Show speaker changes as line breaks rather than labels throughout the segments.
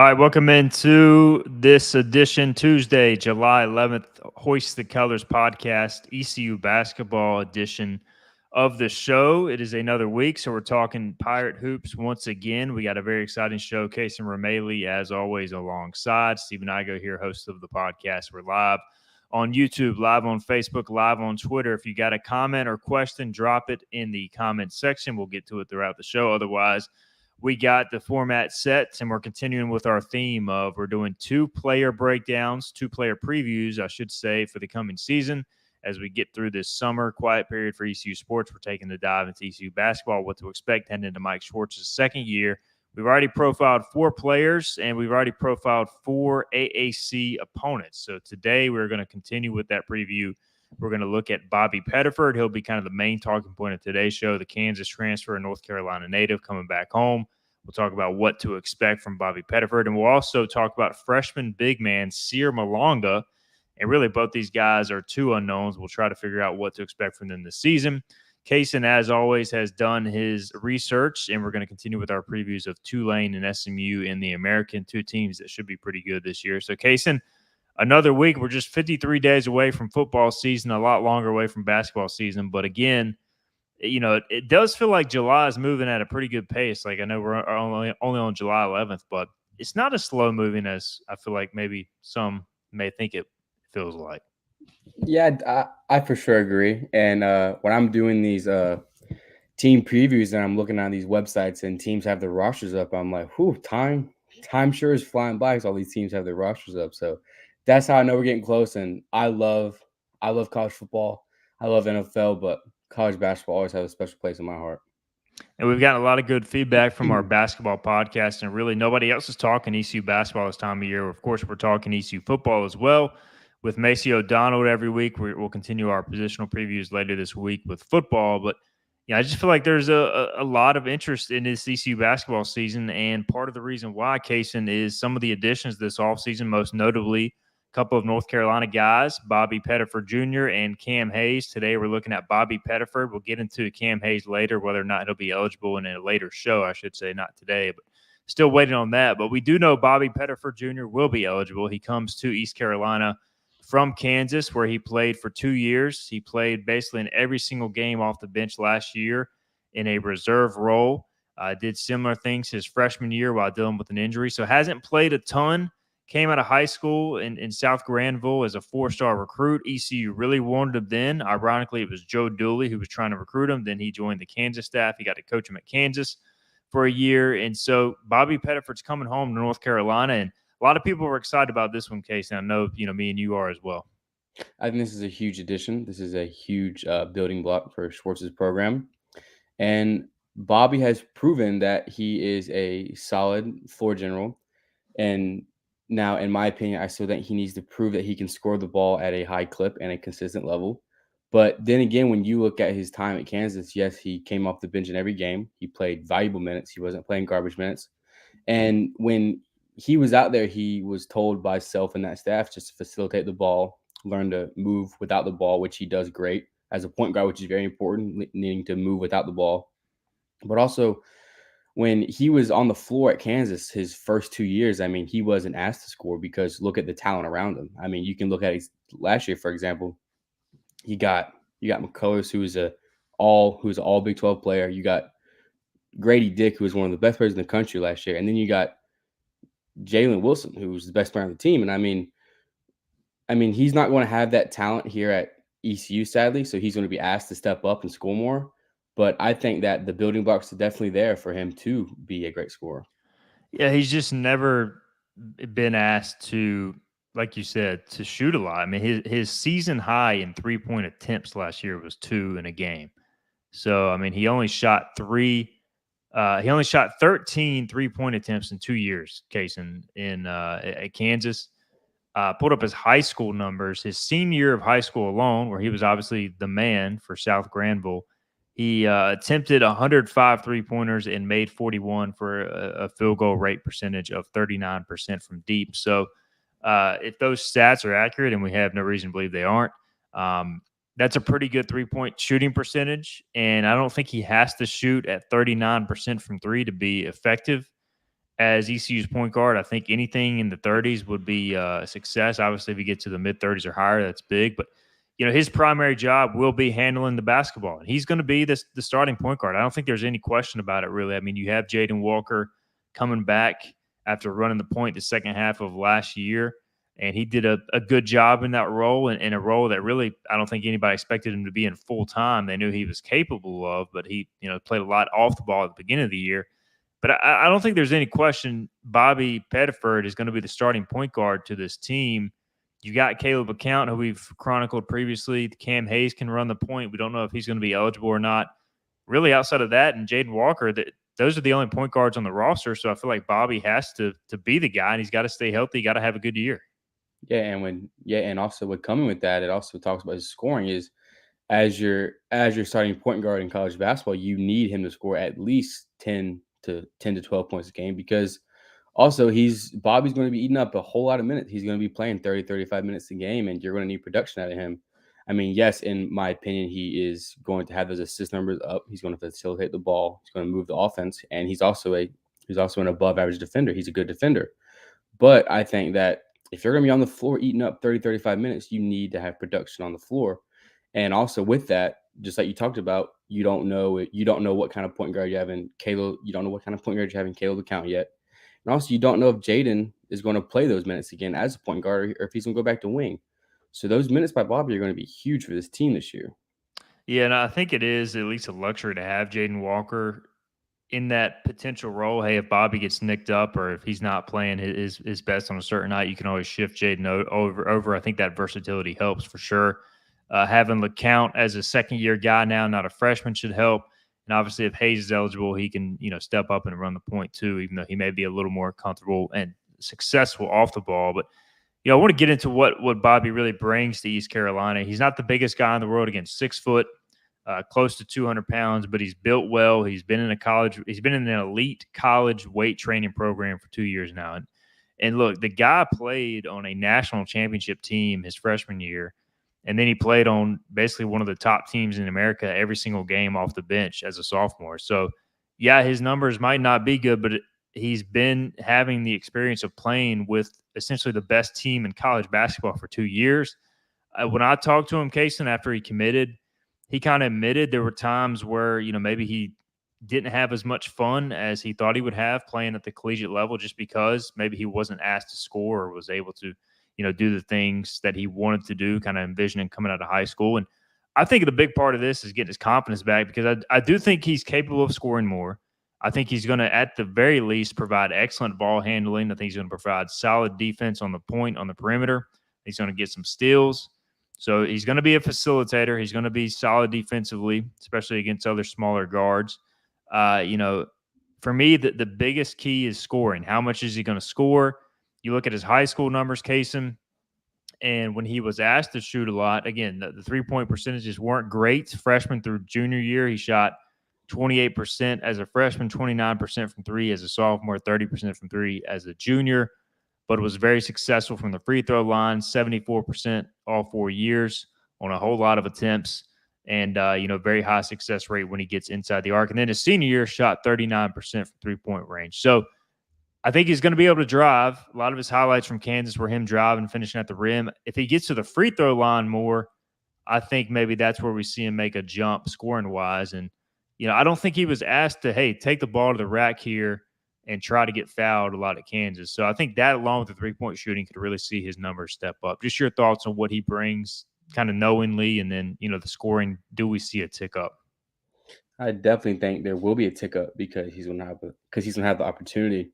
All right, welcome into this edition, Tuesday, July 11th, Hoist the Colours podcast, ECU Basketball edition of the show. It is another week, so we're talking Pirate Hoops once again. We got a very exciting show. Casey Ramaley, as always, alongside. Stephen Igo here, host of the podcast. We're live on YouTube, live on Facebook, live on Twitter. If you got a comment or question, drop it in the comment section. We'll get to it throughout the show. Otherwise, we got the format set, and we're continuing with our theme of we're doing two-player breakdowns, two-player previews, I should say, for the coming season. As we get through this summer quiet period for ECU sports, we're taking the dive into ECU basketball, what to expect heading into Mike Schwartz's second year. We've already profiled 4 players, and we've already profiled 4 AAC opponents. So today we're going to continue with that preview. We're going to look at Bobby Pettiford. He'll be kind of the main talking point of today's show, the Kansas transfer and North Carolina native coming back home. We'll talk about what to expect from Bobby Pettiford, and we'll also talk about freshman big man Cyr Malonga. And really, both these guys are 2 unknowns. We'll try to figure out what to expect from them this season. Kaysen, as always, has done his research, and we're going to continue with our previews of Tulane and SMU in the American, 2 teams that should be pretty good this year. So, Kaysen, another week. We're just 53 days away from football season, a lot longer away from basketball season. But again, you know, it does feel like July is moving at a pretty good pace. Like, I know we're only on July 11th, but it's not as slow moving as I feel like maybe some may think it feels like.
Yeah, I for sure agree. And when I'm doing these team previews and I'm looking on these websites and teams have their rosters up, I'm like, whew, time sure is flying by because all these teams have their rosters up. So that's how I know we're getting close. And I love college football. I love NFL, but college basketball always has a special place in my heart.
And we've gotten a lot of good feedback from our basketball podcast, and really nobody else is talking ECU basketball this time of year. Of course, we're talking ECU football as well with Macy O'Donnell every week. We'll continue our positional previews later this week with football. But yeah, I just feel like there's a lot of interest in this ECU basketball season, and part of the reason why, Kaysen, is some of the additions this offseason, most notably couple of North Carolina guys, Bobby Pettiford Jr. and Cam Hayes. Today we're looking at Bobby Pettiford. We'll get into Cam Hayes later, whether or not he'll be eligible in a later show, I should say, not today, but still waiting on that. But we do know Bobby Pettiford Jr. will be eligible. He comes to East Carolina from Kansas, where he played for 2 years. He played basically in every single game off the bench last year in a reserve role. Did similar things his freshman year while dealing with an injury. So hasn't played a ton. Came out of high school in South Granville as a 4-star recruit. ECU really wanted him then. Ironically, it was Joe Dooley who was trying to recruit him. Then he joined the Kansas staff. He got to coach him at Kansas for a year. And so Bobby Pettiford's coming home to North Carolina. And a lot of people were excited about this one, Case. And I know, me and you are as well.
I think this is a huge addition. This is a huge building block for Schwartz's program. And Bobby has proven that he is a solid floor general. And now, in my opinion, I still think he needs to prove that he can score the ball at a high clip and a consistent level. But then again, when you look at his time at Kansas, yes, he came off the bench in every game. He played valuable minutes. He wasn't playing garbage minutes. And when he was out there, he was told by Self and that staff just to facilitate the ball, learn to move without the ball, which he does great as a point guard, which is very important, needing to move without the ball. But also, when he was on the floor at Kansas his first 2 years, I mean, he wasn't asked to score because look at the talent around him. I mean, you can look at his last year, for example. You got McCullers, who's an all Big 12 player. You got Grady Dick, who was one of the best players in the country last year, and then you got Jalen Wilson, who was the best player on the team. And I mean, he's not going to have that talent here at ECU, sadly. So he's going to be asked to step up and score more. But I think that the building blocks are definitely there for him to be a great scorer.
Yeah, he's just never been asked to, like you said, to shoot a lot. I mean, his season high in 3-point attempts last year was 2 in a game. So, I mean, he only shot 13 3-point attempts in 2 years, Case, at Kansas. Pulled up his high school numbers. His senior year of high school alone, where he was obviously the man for South Granville, he attempted 105 3-pointers and made 41 for a field goal rate percentage of 39% from deep. So if those stats are accurate, and we have no reason to believe they aren't, that's a pretty good 3-point shooting percentage. And I don't think he has to shoot at 39% from 3 to be effective. as ECU's point guard. I think anything in the 30s would be a success. Obviously, if you get to the mid 30s or higher, that's big. But his primary job will be handling the basketball, and he's going to be the starting point guard. I don't think there's any question about it, really. I mean, you have Jaden Walker coming back after running the point the second half of last year, and he did a good job in that role, and in a role that really I don't think anybody expected him to be in full time. They knew he was capable of, but he played a lot off the ball at the beginning of the year. But I don't think there's any question Bobby Pettiford is going to be the starting point guard to this team. You got Caleb Account, who we've chronicled previously. Cam Hayes can run the point. We don't know if he's going to be eligible or not. Really, outside of that, and Jaden Walker, those are the only point guards on the roster. So I feel like Bobby has to be the guy, and he's got to stay healthy. Got to have a good year.
And also what coming with that, it also talks about his scoring is as your starting point guard in college basketball, you need him to score at least 10 to 12 points a game, because also Bobby's going to be eating up a whole lot of minutes. He's going to be playing 30, 35 minutes a game, and you're going to need production out of him. I mean, yes, in my opinion, he is going to have those assist numbers up. He's going to facilitate the ball. He's going to move the offense, and he's also an above average defender. He's a good defender. But I think that if you're going to be on the floor eating up 30, 35 minutes, you need to have production on the floor. And also with that, just like you talked about, you don't know what kind of point guard you have in Caleb. You don't know what kind of point guard you have in Caleb Account yet. And also you don't know if Jaden is going to play those minutes again as a point guard or if he's going to go back to wing. So those minutes by Bobby are going to be huge for this team this year.
Yeah, and I think it is at least a luxury to have Jaden Walker in that potential role. Hey, if Bobby gets nicked up or if he's not playing his best on a certain night, you can always shift Jaden over. I think that versatility helps for sure. Having LeCount as a second-year guy now, not a freshman, should help. And obviously, if Hayes is eligible, he can step up and run the point too, even though he may be a little more comfortable and successful off the ball. But I want to get into what Bobby really brings to East Carolina. He's not the biggest guy in the world, again, 6 foot, close to 200 pounds, but he's built well. He's been in an elite college weight training program for 2 years now. And look, the guy played on a national championship team his freshman year, and then he played on basically one of the top teams in America every single game off the bench as a sophomore. So, yeah, his numbers might not be good, but he's been having the experience of playing with essentially the best team in college basketball for 2 years. When I talked to him, Kaysen, after he committed, he kind of admitted there were times where, maybe he didn't have as much fun as he thought he would have playing at the collegiate level, just because maybe he wasn't asked to score or was able to, do the things that he wanted to do, kind of envisioning coming out of high school. And I think the big part of this is getting his confidence back, because I do think he's capable of scoring more. I think he's going to, at the very least, provide excellent ball handling. I think he's going to provide solid defense on the point, on the perimeter. He's going to get some steals. So he's going to be a facilitator. He's going to be solid defensively, especially against other smaller guards. For me, the biggest key is scoring. How much is he going to score? You look at his high school numbers, Kaysen, and when he was asked to shoot a lot, again, the three-point percentages weren't great. Freshman through junior year, he shot 28% as a freshman, 29% from three as a sophomore, 30% from three as a junior, but was very successful from the free throw line, 74% all 4 years on a whole lot of attempts, and, very high success rate when he gets inside the arc. And then his senior year, shot 39% from three-point range. So I think he's going to be able to drive. A lot of his highlights from Kansas were him driving, finishing at the rim. If he gets to the free throw line more, I think maybe that's where we see him make a jump scoring-wise. And, I don't think he was asked to, hey, take the ball to the rack here and try to get fouled a lot at Kansas. So I think that, along with the three-point shooting, could really see his numbers step up. Just your thoughts on what he brings kind of knowingly, and then, the scoring, do we see a tick up?
I definitely think there will be a tick up because he's going to have the opportunity.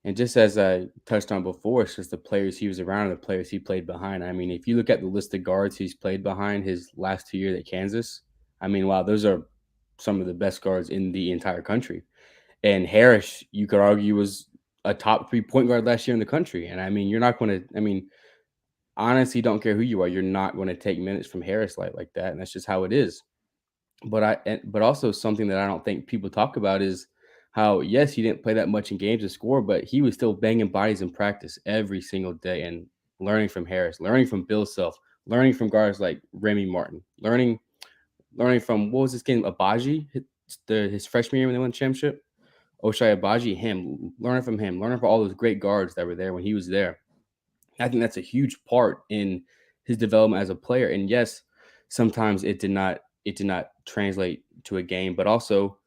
And just as I touched on before, it's just the players he was around and the players he played behind. I mean, if you look at the list of guards he's played behind his last 2 years at Kansas, I mean, wow, those are some of the best guards in the entire country. And Harris, you could argue, was a top 3-point guard last year in the country. And I mean, you're not going to, honestly, don't care who you are, you're not going to take minutes from Harris like that. And that's just how it is. But also something that I don't think people talk about is how, yes, he didn't play that much in games to score, but he was still banging bodies in practice every single day and learning from Harris, learning from Bill Self, learning from guards like Remy Martin, learning from, what was his game, Abaji, his freshman year when they won the championship. Ochai Agbaji, him, learning from him, learning from all those great guards that were there when he was there. I think that's a huge part in his development as a player. And yes, sometimes it did not translate to a game, but also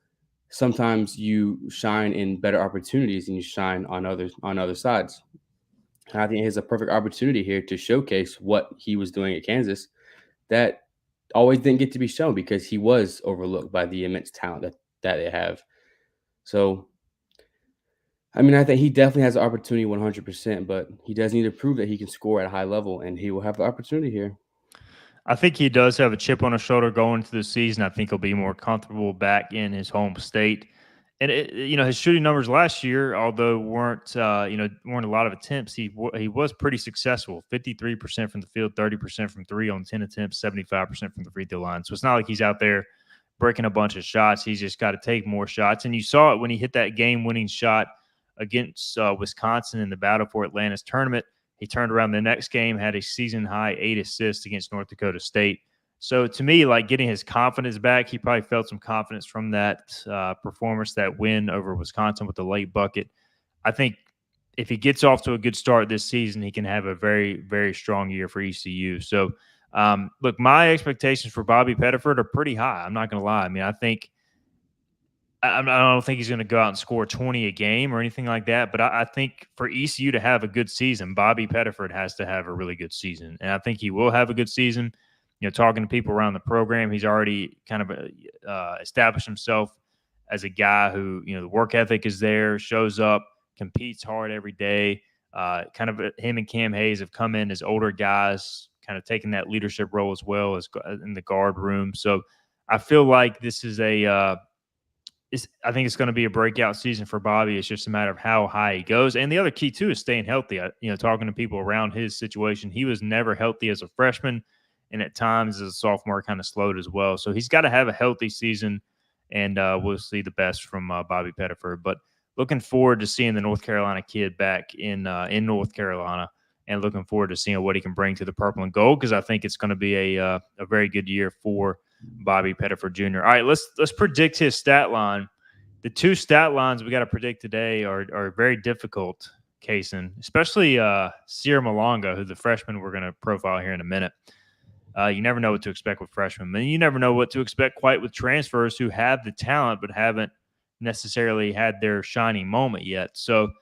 sometimes you shine in better opportunities and you shine on other sides. And I think he has a perfect opportunity here to showcase what he was doing at Kansas that always didn't get to be shown because he was overlooked by the immense talent that they have. So, I mean, I think he definitely has the opportunity 100%, but he does need to prove that he can score at a high level, and he will have the opportunity here.
I think he does have a chip on his shoulder going into the season. I think he'll be more comfortable back in his home state. And his shooting numbers last year, although weren't a lot of attempts, he was pretty successful. 53% from the field, 30% from three on 10 attempts, 75% from the free throw line. So it's not like he's out there breaking a bunch of shots. He's just got to take more shots. And you saw it when he hit that game-winning shot against Wisconsin in the Battle for Atlantis tournament. He turned around the next game, had a season-high 8 assists against North Dakota State. So to me, like getting his confidence back, he probably felt some confidence from that performance, that win over Wisconsin with the late bucket. I think if he gets off to a good start this season, he can have a very, very strong year for ECU. So, look, my expectations for Bobby Pettiford are pretty high. I'm not going to lie. I mean, I don't think he's going to go out and score 20 a game or anything like that. But I think for ECU to have a good season, Bobby Pettiford has to have a really good season. And I think he will have a good season. Talking to people around the program, he's already kind of established himself as a guy who, the work ethic is there, shows up, competes hard every day. Him and Cam Hayes have come in as older guys, kind of taking that leadership role as well as in the guard room. So I feel like this is I think it's going to be a breakout season for Bobby. It's just a matter of how high he goes. And the other key, too, is staying healthy. Talking to people around his situation, he was never healthy as a freshman. And at times as a sophomore, kind of slowed as well. So he's got to have a healthy season, and we'll see the best from Bobby Pettiford. But looking forward to seeing the North Carolina kid back in North Carolina, and looking forward to seeing what he can bring to the purple and gold, because I think it's going to be a very good year for Bobby Pettiford Jr. All right, let's predict his stat line. The two stat lines we got to predict today are very difficult, Kaysen, especially Cyr Malonga, who's the freshman we're going to profile here in a minute. You never know what to expect with freshmen. And you never know what to expect quite with transfers who have the talent but haven't necessarily had their shining moment yet. So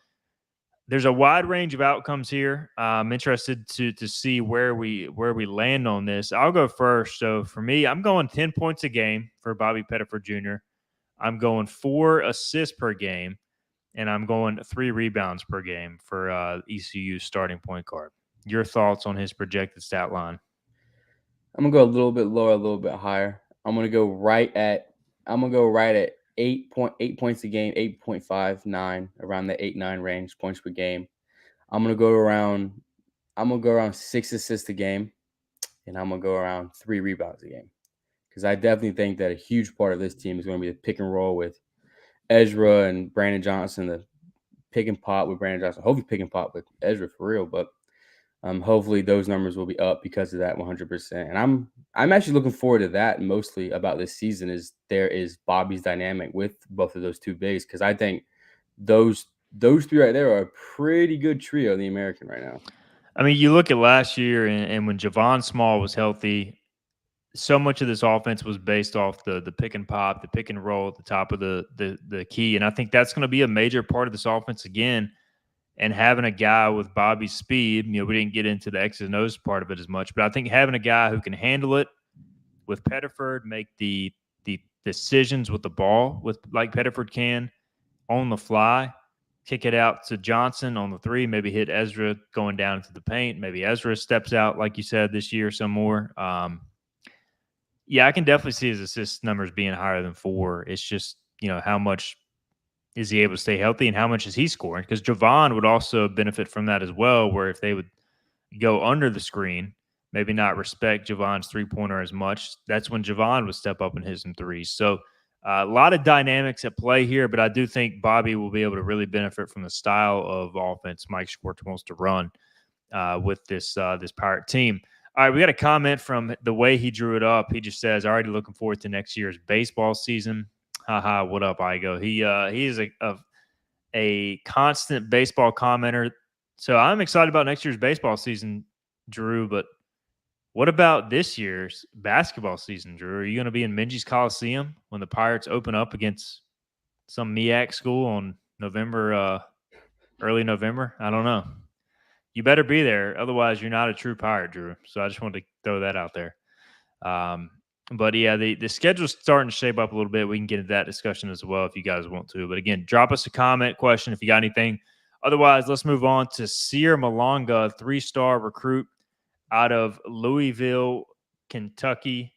there's a wide range of outcomes here. I'm interested to see where we land on this. I'll go first. So for me, I'm going 10 points a game for Bobby Pettiford Jr. I'm going 4 assists per game, and I'm going 3 rebounds per game for ECU's starting point guard. Your thoughts on his projected stat line?
I'm gonna go a little bit lower, a little bit higher. I'm gonna go right at 8.8 points a game, 8.59, around the 8-9 range points per game. I'm gonna go around 6 assists a game, and I'm gonna go around 3 rebounds a game. Because I definitely think that a huge part of this team is going to be the pick and roll with Ezra and Brandon Johnson, the pick and pop with Brandon Johnson. Hopefully pick and pop with Ezra for real, but hopefully those numbers will be up because of that 100%. And I'm actually looking forward to that. Mostly about this season is Bobby's dynamic with both of those two bigs, because I think those 3 right there are a pretty good trio in the American right now.
I mean, you look at last year and when Javon Small was healthy, so much of this offense was based off the pick and pop, the pick and roll at the top of the key. And I think that's going to be a major part of this offense again. And having a guy with Bobby's speed, we didn't get into the X's and O's part of it as much, but I think having a guy who can handle it with Pettiford, make the decisions with the ball like Pettiford can on the fly, kick it out to Johnson on the 3, maybe hit Ezra going down into the paint. Maybe Ezra steps out, like you said, this year some more. Yeah, I can definitely see his assist numbers being higher than 4. It's just, how much is he able to stay healthy and how much is he scoring? Because Javon would also benefit from that as well, where if they would go under the screen, maybe not respect Javon's three-pointer as much, that's when Javon would step up and hit some threes. So a lot of dynamics at play here, but I do think Bobby will be able to really benefit from the style of offense Mike Schwartz wants to run with this Pirate team. All right, we got a comment from the way he drew it up. He just says, already looking forward to next year's baseball season. Haha, what up, Igo? He is a constant baseball commenter. So I'm excited about next year's baseball season, Drew. But what about this year's basketball season, Drew? Are you going to be in Minji's Coliseum when the Pirates open up against some MEAC school on early November? I don't know. You better be there, otherwise you're not a true Pirate, Drew. So I just wanted to throw that out there. Um, but yeah, the schedule's starting to shape up a little bit. We can get into that discussion as well if you guys want to. But again, drop us a comment, question if you got anything. Otherwise, let's move on to Cyr Malonga, 3-star recruit out of Louisville, Kentucky.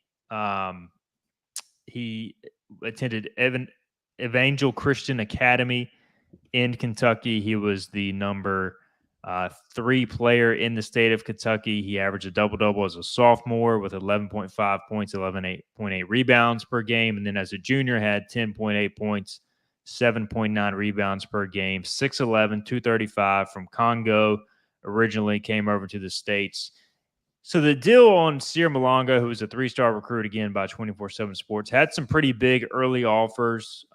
He attended Evangel Christian Academy in Kentucky. He was the number 3 player in the state of Kentucky. He averaged a double-double as a sophomore with 11.5 points, 11.8 rebounds per game. And then as a junior had 10.8 points, 7.9 rebounds per game, 6'11", 235 from Congo. Originally came over to the States. So the deal on Cyr Malonga, who was a 3-star recruit again by 24/7 Sports, had some pretty big early offers.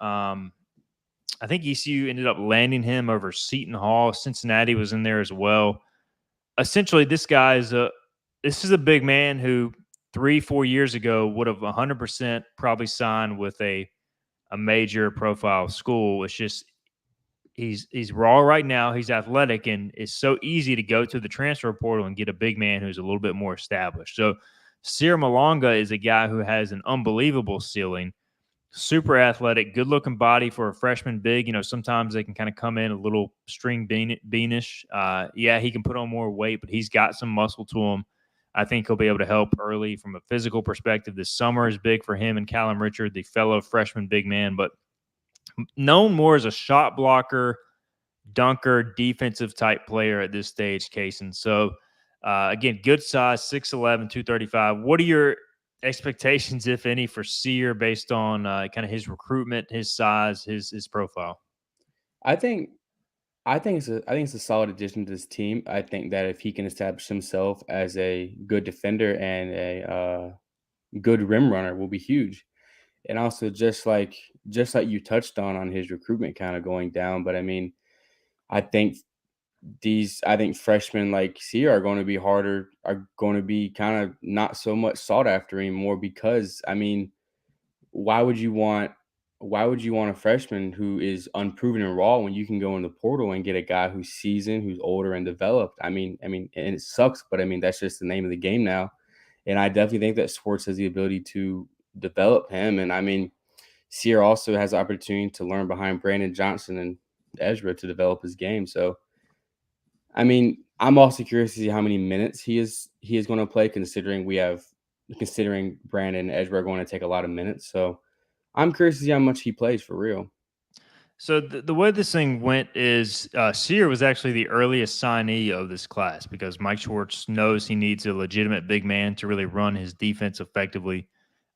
I think ECU ended up landing him over Seton Hall. Cincinnati was in there as well. Essentially, this is a big man who 3-4 years ago would have 100% probably signed with a major profile school. It's just he's raw right now. He's athletic, and it's so easy to go to the transfer portal and get a big man who's a little bit more established. So Cyr Malonga is a guy who has an unbelievable ceiling. Super athletic, good looking body for a freshman big. Sometimes they can kind of come in a little string beanish. Yeah, he can put on more weight, but he's got some muscle to him. I think he'll be able to help early from a physical perspective. This summer is big for him and Callum Richard, the fellow freshman big man, but known more as a shot blocker, dunker, defensive type player at this stage, Kaysen. So, again, good size, 6'11", 235. What are your expectations, if any, for Cyr based on kind of his recruitment, his size, his profile?
I think it's a solid addition to this team. I think that if he can establish himself as a good defender and a good rim runner, will be huge. And also, just like you touched on his recruitment kind of going down. But I mean, I think I think freshmen like Cyr are going to be kind of not so much sought after anymore because I mean, why would you want a freshman who is unproven and raw when you can go in the portal and get a guy who's seasoned, who's older and developed? And it sucks, but I mean that's just the name of the game now. And I definitely think that sports has the ability to develop him. And I mean, Cyr also has the opportunity to learn behind Brandon Johnson and Ezra to develop his game. So I mean, I'm also curious to see how many minutes he is going to play, considering Brandon and Ezra are going to take a lot of minutes. So I'm curious to see how much he plays for real.
So the way this thing went is Cyr was actually the earliest signee of this class because Mike Schwartz knows he needs a legitimate big man to really run his defense effectively.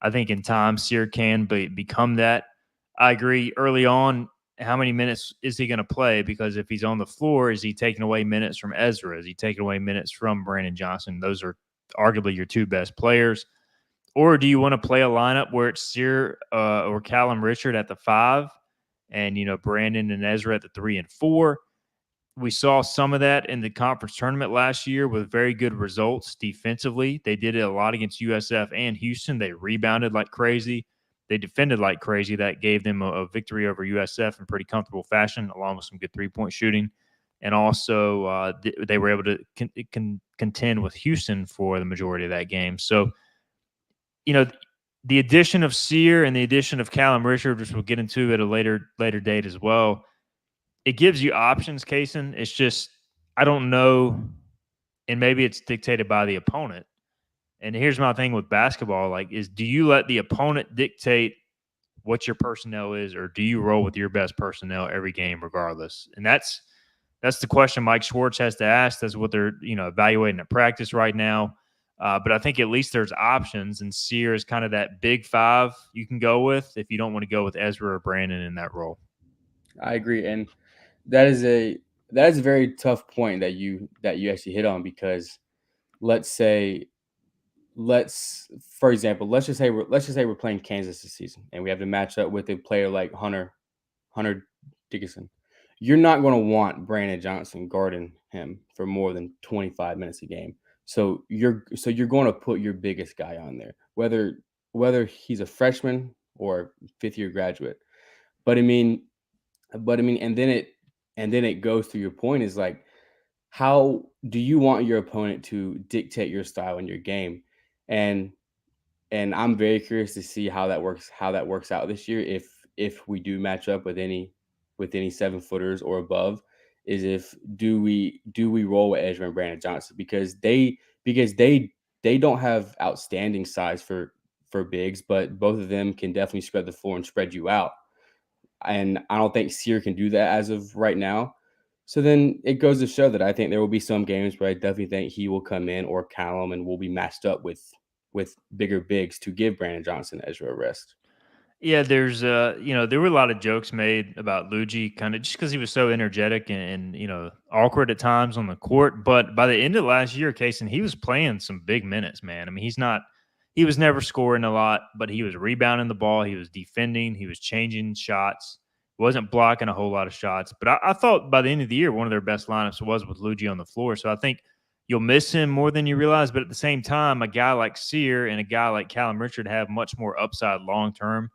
I think in time Cyr can become that. I agree. Early on, how many minutes is he going to play? Because if he's on the floor, is he taking away minutes from Ezra? Is he taking away minutes from Brandon Johnson? Those are arguably your 2 best players. Or do you want to play a lineup where it's Cyr or Callum Richard at the 5? And Brandon and Ezra at the 3 and 4. We saw some of that in the conference tournament last year with very good results defensively. They did it a lot against USF and Houston. They rebounded like crazy. They defended like crazy. That gave them a victory over USF in pretty comfortable fashion, along with some good 3-point shooting. And also, they were able to contend with Houston for the majority of that game. So, the addition of Cyr and the addition of Callum Richard, which we'll get into at a later date as well, it gives you options, Kaysen. It's just I don't know, and maybe it's dictated by the opponent. And here's my thing with basketball: do you let the opponent dictate what your personnel is, or do you roll with your best personnel every game, regardless? And that's the question Mike Schwartz has to ask. That's what they're evaluating at practice right now. But I think at least there's options, and Cyr is kind of that big 5 you can go with if you don't want to go with Ezra or Brandon in that role.
I agree, and that is a very tough point that you actually hit on because let's say for example, let's just say we're playing Kansas this season, and we have to match up with a player like Hunter Dickinson. You're not going to want Brandon Johnson guarding him for more than 25 minutes a game. So you're going to put your biggest guy on there, whether he's a freshman or fifth year graduate. But I mean, and then it goes to your point is like, how do you want your opponent to dictate your style in your game? And and I'm very curious to see how that works out this year if we do match up with any 7 footers or above. Is if do we roll with Ezra and Brandon Johnson because they don't have outstanding size for bigs, but both of them can definitely spread the floor and spread you out. And I don't think Cyr can do that as of right now. So then it goes to show that I think there will be some games where I definitely think he will come in, or Callum, and will be matched up with bigger bigs to give Brandon Johnson Ezra a rest.
Yeah, there's there were a lot of jokes made about Luigi, kind of just because he was so energetic and awkward at times on the court. But by the end of last year, Kaysen, he was playing some big minutes, man. I mean, he was never scoring a lot, but he was rebounding the ball, he was defending, he was changing shots, wasn't blocking a whole lot of shots. But I thought by the end of the year, one of their best lineups was with Luigi on the floor. So I think you'll miss him more than you realize. But at the same time, a guy like Cyr and a guy like Callum Richard have much more upside long term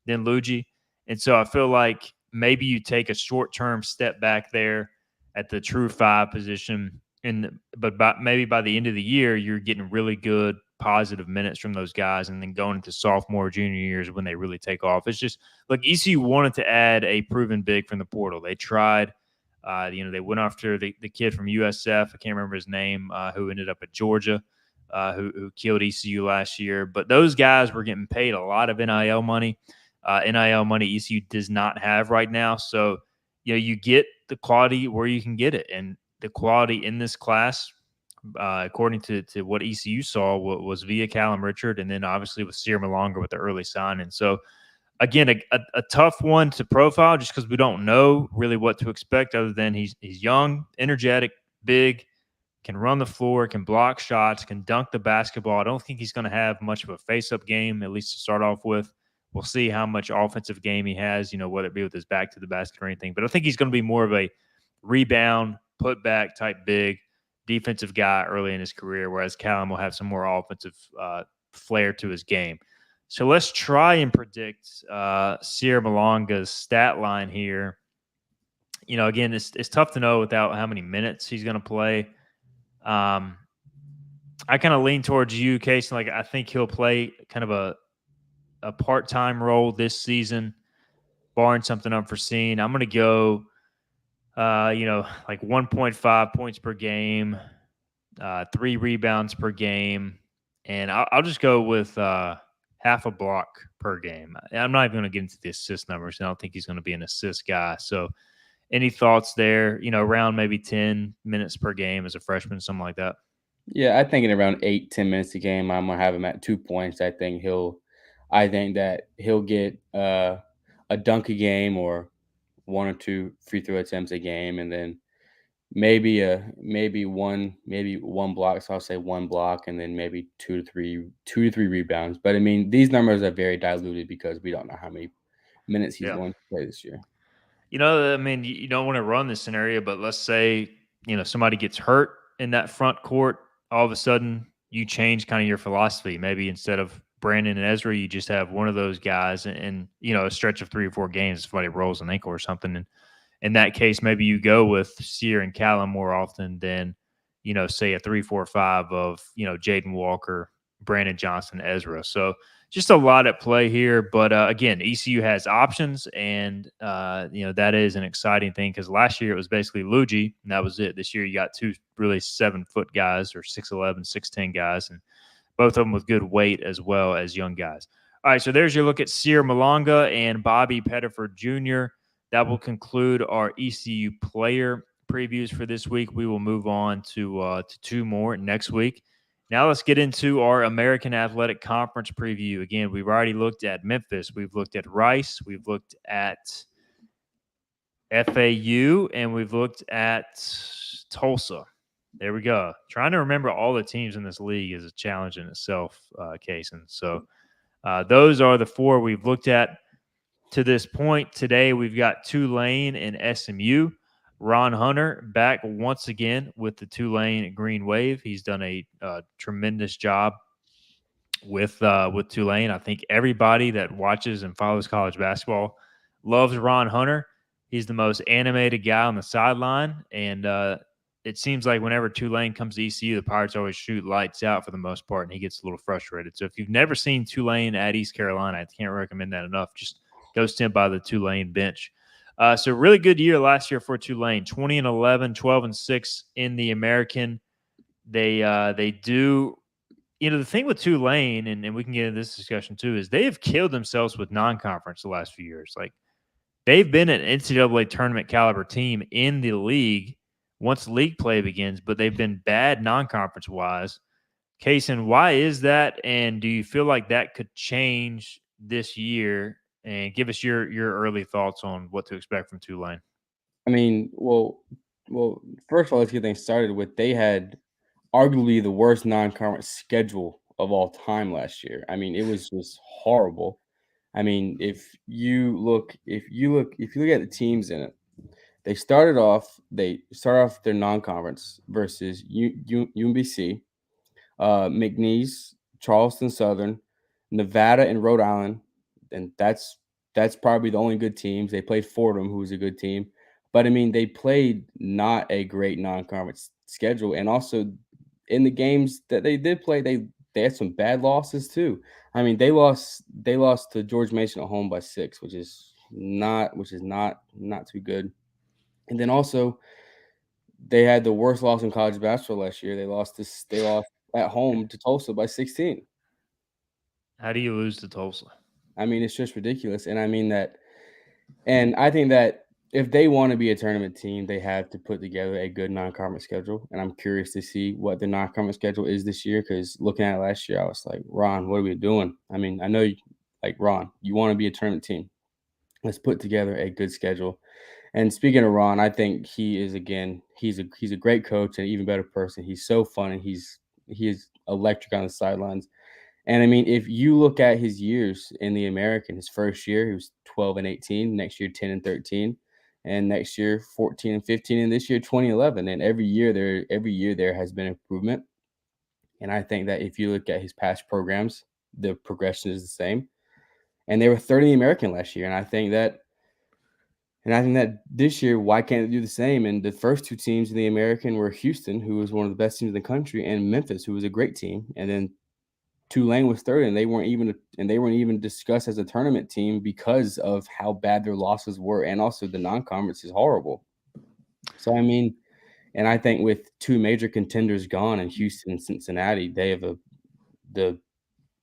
than Luigi. And so I feel like maybe you take a short term step back there at the true five position. Maybe by the end of the year, you're getting really good positive minutes from those guys. And then going into sophomore, junior years when they really take off. It's just like ECU wanted to add a proven big from the portal. They tried. They went after the kid from USF. I can't remember his name, who ended up at Georgia, who killed ECU last year. But those guys were getting paid a lot of NIL money. NIL money ECU does not have right now. So, you get the quality where you can get it. And the quality in this class, according to what ECU saw, was via Callum Richard, and then obviously with Cyr Malonga with the early signing. So, again, a tough one to profile just because we don't know really what to expect other than he's young, energetic, big, can run the floor, can block shots, can dunk the basketball. I don't think he's going to have much of a face-up game, at least to start off with. We'll see how much offensive game he has, whether it be with his back to the basket or anything. But I think he's going to be more of a rebound, put back type big defensive guy early in his career, whereas Callum will have some more offensive flair to his game. So let's try and predict Cyr Malonga's stat line here. Again, it's tough to know without how many minutes he's going to play. I kind of lean towards you, Casey. Like, I think he'll play kind of a part-time role this season, barring something unforeseen. I'm going to go, like 1.5 points per game, 3 rebounds per game, and I'll just go with half a block per game. I'm not even going to get into the assist numbers. I don't think he's going to be an assist guy. So any thoughts there, around maybe 10 minutes per game as a freshman, something like that?
Yeah, I think in around 8-10 minutes a game, I'm gonna have him at 2 points. I think that he'll get a dunk a game, or 1 or 2 free throw attempts a game, and then maybe one block. So I'll say 1 block, and then maybe two to three rebounds. But I mean, these numbers are very diluted because we don't know how many minutes he's
Yeah.
going to play this year.
I mean, you don't want to run this scenario, but let's say, somebody gets hurt in that front court. All of a sudden, you change kind of your philosophy. Maybe instead of Brandon and Ezra, you just have one of those guys and a stretch of 3 or 4 games, if somebody rolls an ankle or something. And in that case, maybe you go with Cyr and Callum more often than, say a 3-4-5 of, Jaden Walker, Brandon Johnson, Ezra. So just a lot at play here. But again, ECU has options, and that is an exciting thing because last year it was basically Luigi, and that was it. This year you got 2 really 7-foot guys, or 6'11", 6'10" guys, and both of them with good weight as well as young guys. All right, so there's your look at Cyr Malonga and Bobby Pettiford Jr. That will conclude our ECU player previews for this week. We will move on to 2 more next week. Now let's get into our American Athletic Conference preview. Again, we've already looked at Memphis. We've looked at Rice. We've looked at FAU, and we've looked at Tulsa. There we go. Trying to remember all the teams in this league is a challenge in itself, Kaysen. So those are the four we've looked at to this point. Today, we've got Tulane and SMU. Ron Hunter back once again with the Tulane Green Wave. He's done a tremendous job with Tulane. I think everybody that watches and follows college basketball loves Ron Hunter. He's the most animated guy on the sideline, and it seems like whenever Tulane comes to ECU, the Pirates always shoot lights out for the most part, and he gets a little frustrated. So if you've never seen Tulane at East Carolina, I can't recommend that enough. Just go stand by the Tulane bench. So really good year last year for Tulane, 20-11, 12-6 in the American. They do, the thing with Tulane, and we can get into this discussion too, is they have killed themselves with non-conference the last few years. Like, they've been an NCAA tournament caliber team in the league once league play begins, but they've been bad non-conference wise. Kaysen, why is that? And do you feel like that could change this year? And give us your early thoughts on what to expect from Tulane.
I mean, well, first of all, let's get things started with they had arguably the worst non-conference schedule of all time last year. I mean, it was just horrible. I mean, if you look at the teams in it, they started off their non-conference versus UMBC, McNeese, Charleston Southern, Nevada, and Rhode Island, and that's probably the only good teams. They played Fordham, who was a good team, but I mean they played not a great non-conference schedule, and also in the games that they did play, they had some bad losses too. I mean they lost to George Mason at home by 6, which is not too good. And then also they had the worst loss in college basketball last year. They lost at home to Tulsa by 16.
How do you lose to Tulsa?
I mean, it's just ridiculous. And I think that if they want to be a tournament team, they have to put together a good non-conference schedule. And I'm curious to see what the non-conference schedule is this year, because looking at it last year, I was like, Ron, what are we doing? I mean, I know like Ron, you want to be a tournament team. Let's put together a good schedule. And speaking of Ron, I think he is again, he's a great coach and an even better person. He's so funny. He is electric on the sidelines. And I mean, if you look at his years in the American, his first year he was 12-18, next year 10-13, and next year 14-15, and this year 20-11. And every year there has been improvement. And I think that if you look at his past programs, the progression is the same. And they were third in the American last year. And I think that this year, why can't they do the same? And the first two teams in the American were Houston, who was one of the best teams in the country, and Memphis, who was a great team. And then Tulane was third, and they weren't even discussed as a tournament team because of how bad their losses were, and also the non-conference is horrible. So I mean, and I think with two major contenders gone in Houston and Cincinnati, they have the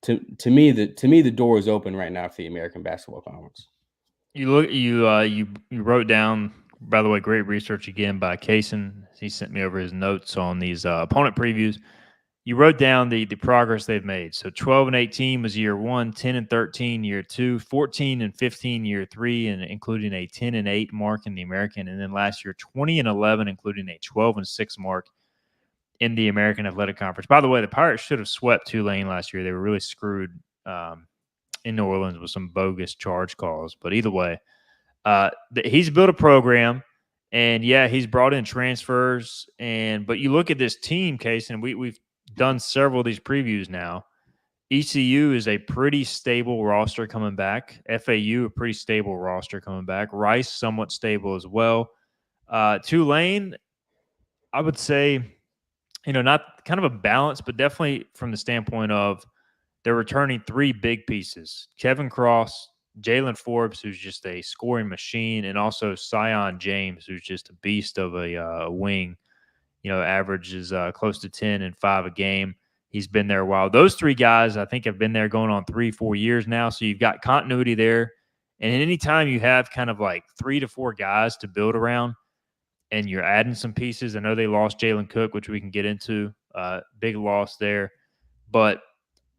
to me the door is open right now for the American Basketball Conference.
You wrote down. By the way, great research again by Kaysen. He sent me over his notes on these opponent previews. You wrote down the progress they've made. So 12-18 was year 1, 10-13 year 2, 14-15 year 3, and including a 10-8 mark in the American, and then last year 20-11, including a 12-6 mark in the American Athletic Conference. By the way, the Pirates should have swept Tulane last year. They were really screwed in New Orleans with some bogus charge calls. But either way, he's built a program, and yeah, he's brought in transfers. But you look at this team, Case, and we've done several of these previews now. ECU is a pretty stable roster coming back. FAU, a pretty stable roster coming back. Rice, somewhat stable as well. Tulane, I would say, not kind of a balance, but definitely from the standpoint of they're returning 3 big pieces: Kevin Cross, Jalen Forbes, who's just a scoring machine, and also Sion James, who's just a beast of a wing. Averages close to 10 and 5 a game. He's been there a while. Those 3 guys, I think, have been there going on 3-4 years now. So you've got continuity there. And anytime you have kind of like 3 to 4 guys to build around, and you're adding some pieces. I know they lost Jalen Cook, which we can get into. Big loss there. But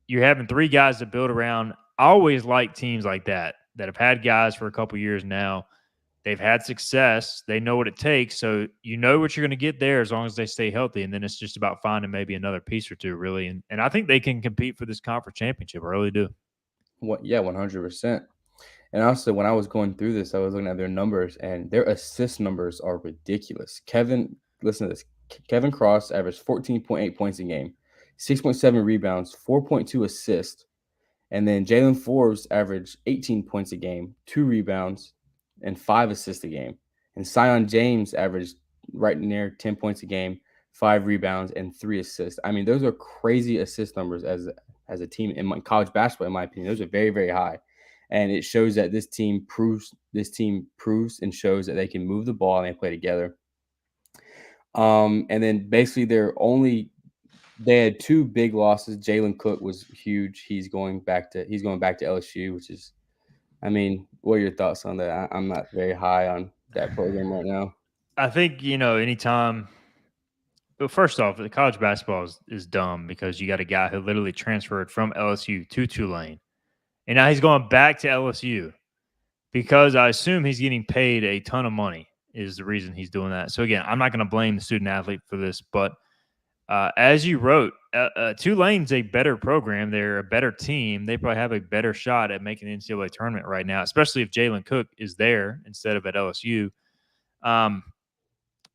you're having 3 guys to build around. I always like teams like that have had guys for a couple years now. They've had success. They know what it takes. So you know what you're going to get there as long as they stay healthy. And then it's just about finding maybe another piece or two, really. And I think they can compete for this conference championship. I really do.
What? Yeah, 100%. And also, when I was going through this, I was looking at their numbers, and their assist numbers are ridiculous. Listen to this. Kevin Cross averaged 14.8 points a game, 6.7 rebounds, 4.2 assists. And then Jalen Forbes averaged 18 points a game, 2 rebounds, and 5 assists a game. And Sion James averaged right near 10 points a game, 5 rebounds, and 3 assists. I mean, those are crazy assist numbers as a team in college basketball, in my opinion. Those are very, very high. And it shows that this team proves and shows that they can move the ball and they play together. And then basically they had 2 big losses. Jalen Cook was huge. He's going back to LSU, which is, I mean, what are your thoughts on that? I'm not very high on that program right now.
I think, anytime. But first off, the college basketball is dumb because you got a guy who literally transferred from LSU to Tulane. And now he's going back to LSU because I assume he's getting paid a ton of money is the reason he's doing that. So, again, I'm not going to blame the student athlete for this, but as you wrote, Tulane's a better program. They're a better team. They probably have a better shot at making the NCAA tournament right now, especially if Jalen Cook is there instead of at LSU.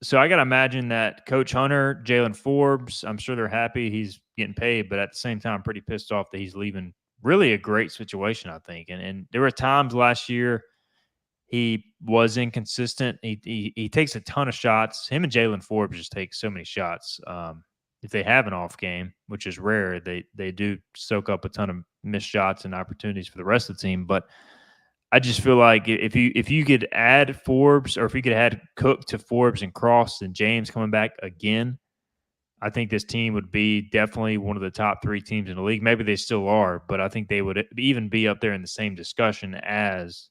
So I got to imagine that Coach Hunter, Jalen Forbes, I'm sure they're happy he's getting paid, but at the same time, pretty pissed off that he's leaving really a great situation, I think. And there were times last year he was inconsistent. He takes a ton of shots. Him and Jalen Forbes just take so many shots. If they have an off game, which is rare, they do soak up a ton of missed shots and opportunities for the rest of the team. But I just feel like if you could add Forbes, or if you could add Cook to Forbes and Cross and James coming back again, I think this team would be definitely one of the top 3 teams in the league. Maybe they still are, but I think they would even be up there in the same discussion as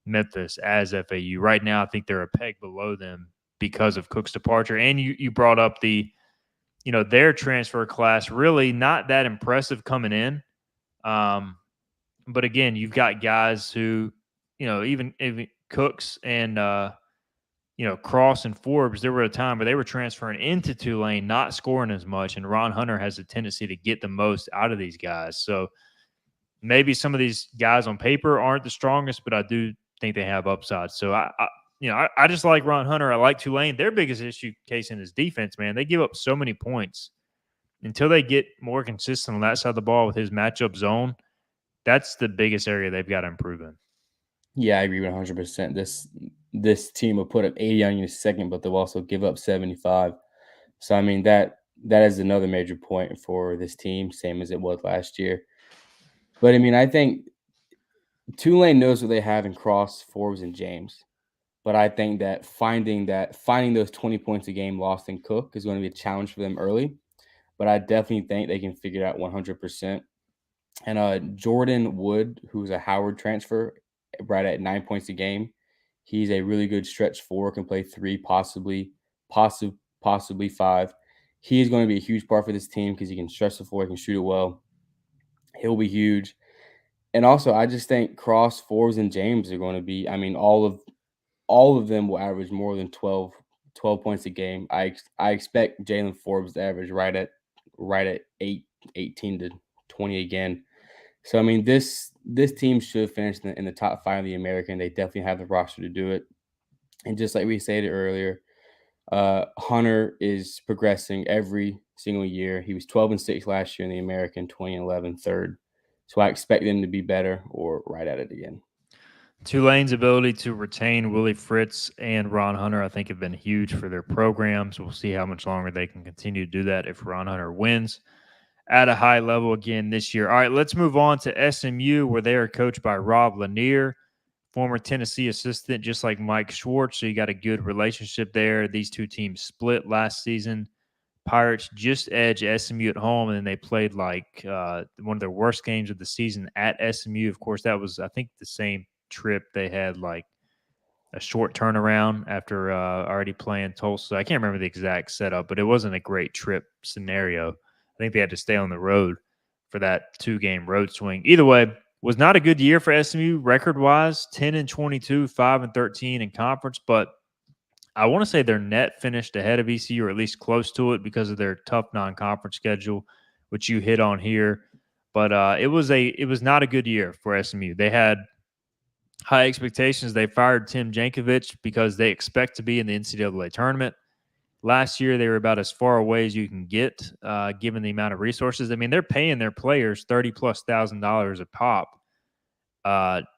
Memphis, as FAU. Right now, I think they're a peg below them because of Cook's departure. And you brought up their transfer class, really not that impressive coming in. But again, you've got guys who, even Cooks and, Cross and Forbes, there were a time where they were transferring into Tulane, not scoring as much. And Ron Hunter has a tendency to get the most out of these guys. So maybe some of these guys on paper aren't the strongest, but I do think they have upside. So I just like Ron Hunter. I like Tulane. Their biggest issue case in is defense, man. They give up so many points. Until they get more consistent on that side of the ball with his matchup zone, that's the biggest area they've got to improve in.
Yeah, I agree 100%. This team will put up 80 on you in a second, but they'll also give up 75. So I mean that is another major point for this team, same as it was last year. But I mean, I think Tulane knows what they have in Cross, Forbes, and James. But I think that finding those 20 points a game lost in Cook is going to be a challenge for them early. But I definitely think they can figure it out 100%. And Jordan Wood, who's a Howard transfer, right at 9 points a game, he's a really good stretch 4, can play 3, possibly 5. He is going to be a huge part for this team because he can stretch the floor, he can shoot it well. He'll be huge. And also, I just think Cross, Forbes, and James are going to be. I mean, all of them will average more than 12 points a game. I expect Jalen Forbes to average right at 18 to 20 again. So I mean, this team should finish in the top 5 of the American. They definitely have the roster to do it. And just like we stated earlier, Hunter is progressing every single year. He was 12-6 last year in the American, 20-11 third. So I expect them to be better or right at it again.
Tulane's ability to retain Willie Fritz and Ron Hunter, I think, have been huge for their programs. We'll see how much longer they can continue to do that if Ron Hunter wins at a high level again this year. All right, let's move on to SMU, where they are coached by Rob Lanier, former Tennessee assistant, just like Mike Schwartz. So you got a good relationship there. These two teams split last season. Pirates just edged SMU at home, and then they played like one of their worst games of the season at SMU. Of course, that was, I think, the same trip they had like a short turnaround after already playing Tulsa. I can't remember the exact setup, but it wasn't a great trip scenario. I think they had to stay on the road for that 2-game road swing. Either way, Was not a good year for SMU record-wise, 10-22, 5-13 in conference, but I want to say their net finished ahead of ECU, or at least close to it, because of their tough non-conference schedule, which you hit on here. But it was not a good year for SMU. They had high expectations. They fired Tim Jankovic because they expect to be in the NCAA tournament. Last year, they were about as far away as you can get, given the amount of resources. I mean, they're paying their players $30,000+ a pop,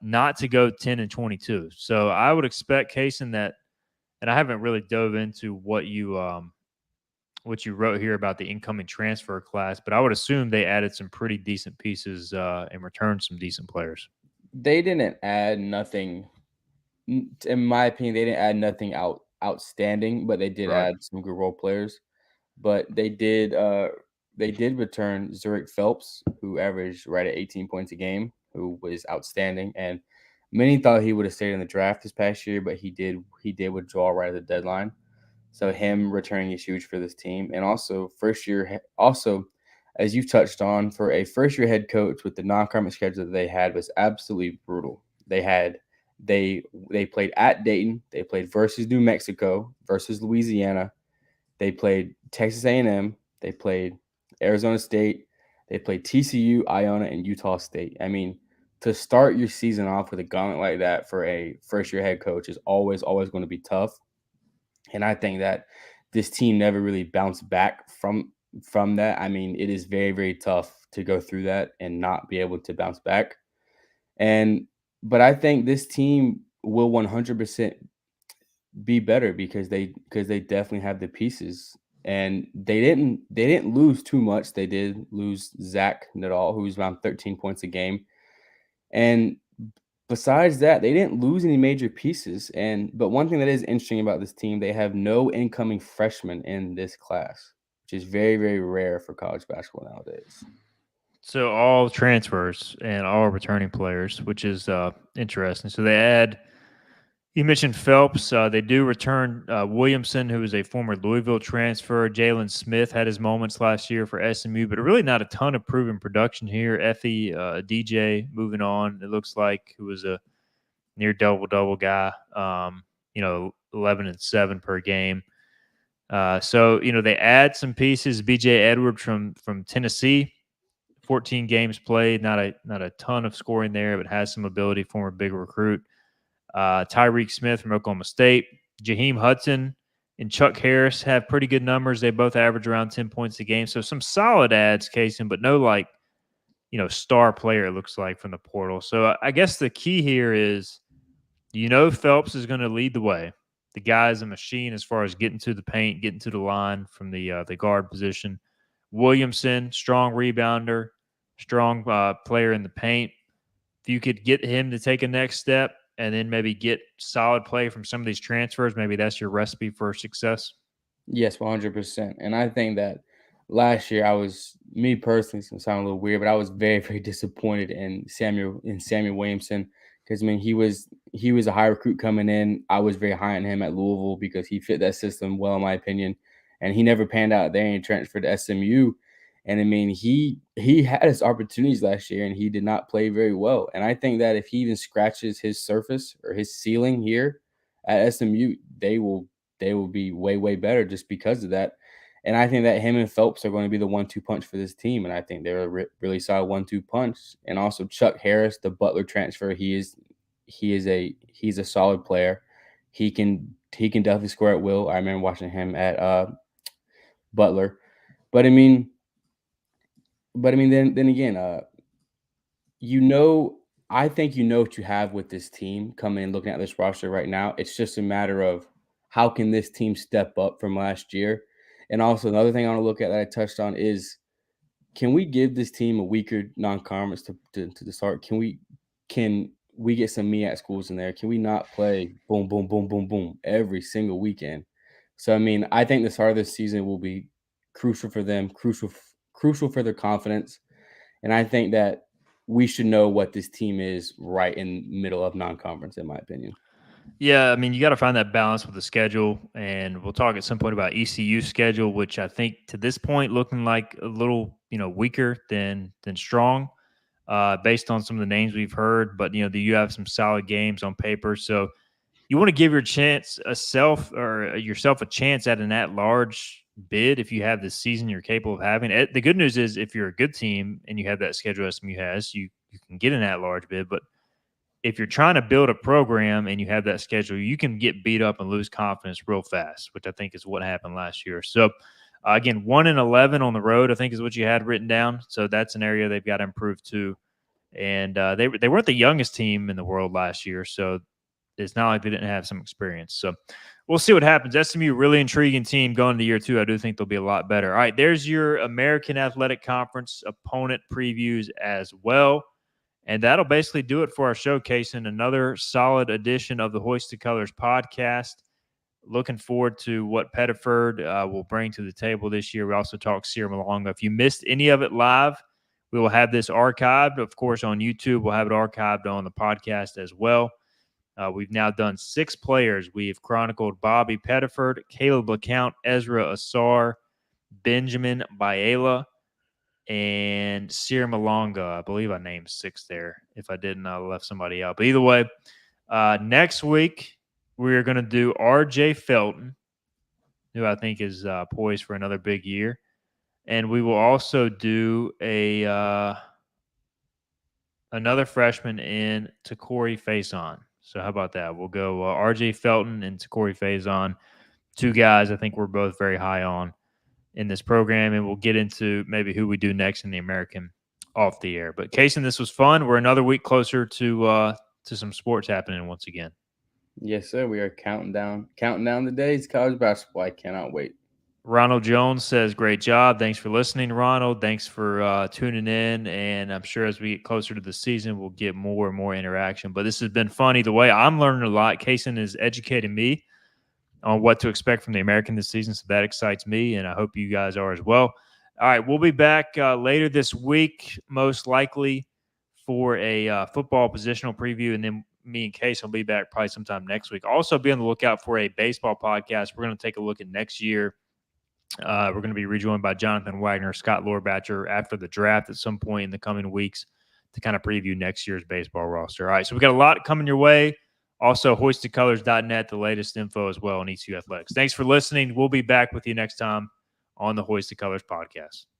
not to go 10-22. So I would expect, Kaysen, that, and I haven't really dove into what you wrote here about the incoming transfer class, but I would assume they added some pretty decent pieces and returned some decent players.
They didn't add nothing, in my opinion. They didn't add nothing outstanding, but they did
Right.
add some good role players. But they did return Zurich Phelps, who averaged right at 18 points a game, who was outstanding. And many thought he would have stayed in the draft this past year, but he did withdraw right at the deadline. So him returning is huge for this team. And also as you've touched on, for a first year head coach with the non-conference schedule that they had was absolutely brutal. They played at Dayton, they played versus New Mexico, versus Louisiana, they played Texas A&M, they played Arizona State, they played TCU, Iona, and Utah State. I mean, to start your season off with a gauntlet like that for a first-year head coach is always going to be tough. And I think that this team never really bounced back from that. I mean, it is very, very tough to go through that and not be able to bounce back. But I think this team will 100% be better because they definitely have the pieces. And they didn't lose too much. They did lose Zach Nadal, who's around 13 points a game. And besides that, they didn't lose any major pieces. But one thing that is interesting about this team, they have no incoming freshmen in this class, which is very, very rare for college basketball nowadays.
So all transfers and all returning players, which is interesting. So they add, you mentioned Phelps. They do return Williamson, who is a former Louisville transfer. Jalen Smith had his moments last year for SMU, but really not a ton of proven production here. Effie, DJ, moving on, it looks like, who was a near double-double guy, 11 and 7 per game. So they add some pieces. BJ Edwards from Tennessee, 14 games played, not a ton of scoring there, but has some ability, former big recruit. Tyreek Smith from Oklahoma State, Jaheim Hudson and Chuck Harris have pretty good numbers. They both average around 10 points a game. So some solid ads, Kaysen, but no star player, it looks like, from the portal. So I guess the key here is, Phelps is going to lead the way. The guy is a machine as far as getting to the paint, getting to the line from the guard position. Williamson, strong rebounder, strong player in the paint. If you could get him to take a next step and then maybe get solid play from some of these transfers, maybe that's your recipe for success.
Yes, 100%. And I think that last year me personally, it's gonna sound a little weird, but I was very, very disappointed in Samuel Williamson, because I mean he was a high recruit coming in. I was very high on him at Louisville because he fit that system well, in my opinion, and he never panned out there, and he transferred to SMU. And I mean, he had his opportunities last year, and he did not play very well. And I think that if he even scratches his surface or his ceiling here at SMU, they will be way, way better just because of that. And I think that him and Phelps are going to be the 1-2 punch for this team. And I think they're a really solid 1-2 punch. And also Chuck Harris, the Butler transfer, he's a solid player. He can definitely score at will. I remember watching him at Butler. But I mean, then again, I think what you have with this team coming in, looking at this roster right now. It's just a matter of how can this team step up from last year. And also another thing I want to look at that I touched on is, can we give this team a weaker non-conference to start? Can we get some MEAC schools in there? Can we not play boom, boom, boom, boom, boom every single weekend? So, I mean, I think the start of this season will be crucial for them, crucial for their confidence. And I think that we should know what this team is right in middle of non-conference, in my opinion.
Yeah, I mean, you got to find that balance with the schedule, and we'll talk at some point about ECU schedule, which I think to this point looking like a little, weaker than strong. based on some of the names we've heard. But you have some solid games on paper, so you want to give yourself a chance at an at-large bid if you have the season you're capable of having. The good news is if you're a good team and you have that schedule SMU has, you can get an at-large bid. But if you're trying to build a program and you have that schedule, you can get beat up and lose confidence real fast, which I think is what happened last year. So, again, 1-11 on the road, I think is what you had written down. So that's an area they've got to improve too. And they weren't the youngest team in the world last year, so it's not like they didn't have some experience. So we'll see what happens. SMU, really intriguing team going into year two. I do think they'll be a lot better. All right, there's your American Athletic Conference opponent previews as well. And that'll basically do it for our showcase and another solid edition of the Hoist the Colors podcast. Looking forward to what Pettiford will bring to the table this year. We also talked Cyr Malonga. If you missed any of it live, we will have this archived, of course, on YouTube. We'll have it archived on the podcast as well. We've now done 6 players. We've chronicled Bobby Pettiford, Caleb LeCount, Ezra Asar, Benjamin Biela, and Cyr Malonga. I believe I named 6 there. If I didn't, I left somebody out. But either way, next week we're going to do R.J. Felton, who I think is poised for another big year. And we will also do another freshman in Takori Faison. So how about that? We'll go R.J. Felton and Takori Faison, 2 guys I think we're both very high on in this program, and we'll get into maybe who we do next in the American off the air. But Kason, this was fun. We're another week closer to some sports happening once again.
Yes, sir. We are counting down the days. College basketball. I cannot wait.
Ronald Jones says, great job. Thanks for listening, Ronald. Thanks for tuning in. And I'm sure as we get closer to the season, we'll get more and more interaction. But this has been fun either way. I'm learning a lot. Kason is educating me on what to expect from the American this season. So that excites me, and I hope you guys are as well. All right, we'll be back later this week, most likely for a football positional preview, and then me and Case will be back probably sometime next week. Also, be on the lookout for a baseball podcast. We're going to take a look at next year. We're going to be rejoined by Jonathan Wagner, Scott Lorbatcher after the draft at some point in the coming weeks to kind of preview next year's baseball roster. All right, so we got a lot coming your way. Also, hoistthecolors.net, the latest info as well on ECU Athletics. Thanks for listening. We'll be back with you next time on the Hoist the Colors podcast.